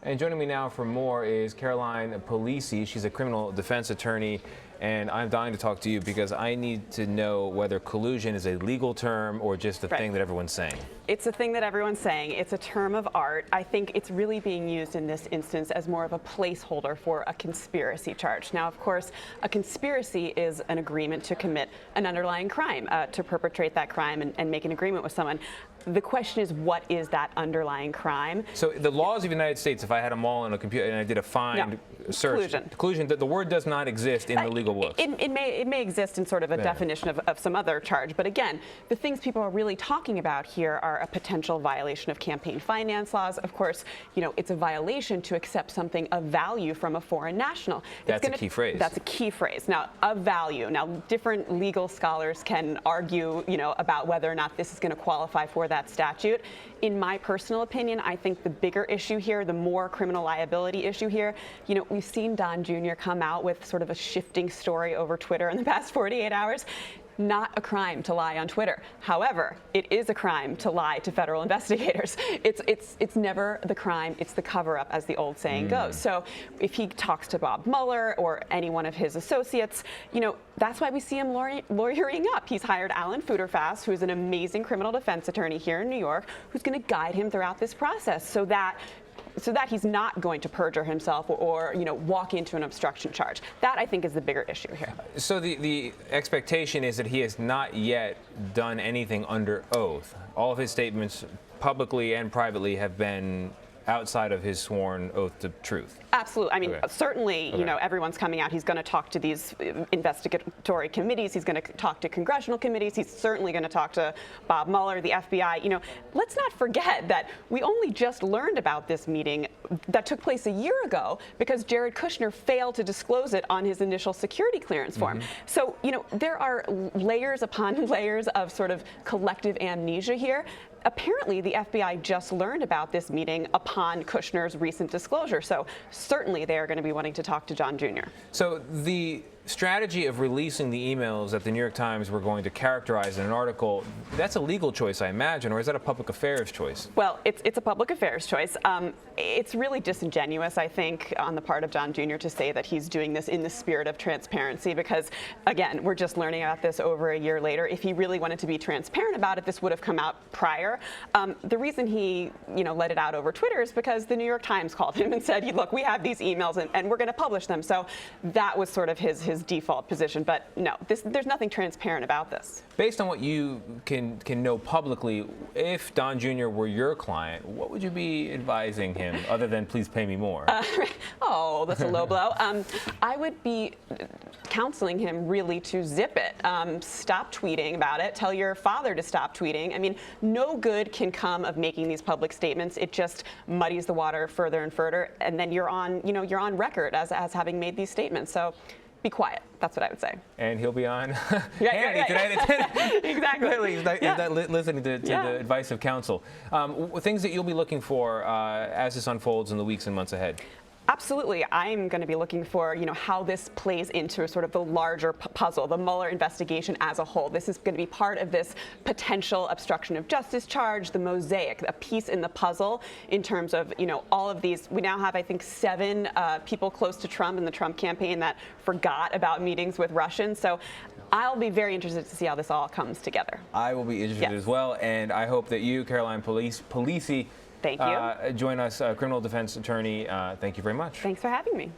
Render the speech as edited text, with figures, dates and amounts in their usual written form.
And joining me now for more is Caroline Polisi. She's a criminal defense attorney, and I'm dying to talk to you because I need to know whether collusion is a legal term or just a thing that everyone's saying. It's a thing that everyone's saying. It's a term of art. I think it's really being used in this instance as more of a placeholder for a conspiracy charge. Now, of course, a conspiracy is an agreement to commit an underlying crime, to perpetrate that crime and make an agreement with someone. The question is, what is that underlying crime? So the laws of the United States, if I had them all on a computer and I did a find search, collusion, the word does not exist in the legal books. It may exist in sort of a definition of some other charge, but again, the things people are really talking about here are a potential violation of campaign finance laws. Of course, it's a violation to accept something of value from a foreign national. That's a key phrase. That's a key phrase. Now, of value. Now, different legal scholars can argue, about whether or not this is going to qualify for that statute. In my personal opinion, I think the bigger issue here, the more criminal liability issue here, we've seen Don Jr. come out with sort of a shifting story over Twitter in the past 48 hours. Not a crime to lie on Twitter. However, it is a crime to lie to federal investigators. It's never the crime, it's the cover-up, as the old saying goes. So if he talks to Bob Mueller or any one of his associates, that's why we see him lawyering up. He's hired Alan Futerfas, who's an amazing criminal defense attorney here in New York, who's going to guide him throughout this process so that he's not going to perjure himself or walk into an obstruction charge. That, I think, is the bigger issue here. So the expectation is that he has not yet done anything under oath. All of his statements, publicly and privately, have been outside of his sworn oath to truth. Absolutely. I mean, certainly, everyone's coming out. He's going to talk to these investigatory committees. He's going to talk to congressional committees. He's certainly going to talk to Bob Mueller, the FBI. Let's not forget that we only just learned about this meeting that took place a year ago because Jared Kushner failed to disclose it on his initial security clearance form. So, there are layers upon layers of sort of collective amnesia here. Apparently, the FBI just learned about this meeting upon Kushner's recent disclosure. So certainly they are going to be wanting to talk to John Jr. So the strategy of releasing the emails that the New York Times were going to characterize in an article, that's a legal choice, I imagine, or is that a public affairs choice? Well, it's a public affairs choice. It's really disingenuous, I think, on the part of John Jr. to say that he's doing this in the spirit of transparency because, again, we're just learning about this over a year later. If he really wanted to be transparent about it, this would have come out prior. The reason he, let it out over Twitter is because the New York Times called him and said, look, we have these emails and we're going to publish them. So that was sort of his default position. But no, there's nothing transparent about this. Based on what you can know publicly, if Don Jr. were your client, what would you be advising him other than please pay me more? Oh, that's a low blow. I would be counseling him really to zip it. Stop tweeting about it. Tell your father to stop tweeting. I mean, no good can come of making these public statements. It just muddies the water further and further, and then you're on record as having made these statements. So be quiet. That's what I would say. And he'll be on handy tonight at 10. Exactly. Clearly, he's not listening to the advice of counsel. Things that you'll be looking for as this unfolds in the weeks and months ahead. Absolutely. I'm going to be looking for, how this plays into sort of the larger puzzle, the Mueller investigation as a whole. This is going to be part of this potential obstruction of justice charge, the mosaic, a piece in the puzzle in terms of, all of these. We now have, I think, 7 people close to Trump in the Trump campaign that forgot about meetings with Russians. So I'll be very interested to see how this all comes together. I will be interested as well, and I hope that you, Caroline Polisi, thank you. Join us, criminal defense attorney. Thank you very much. Thanks for having me.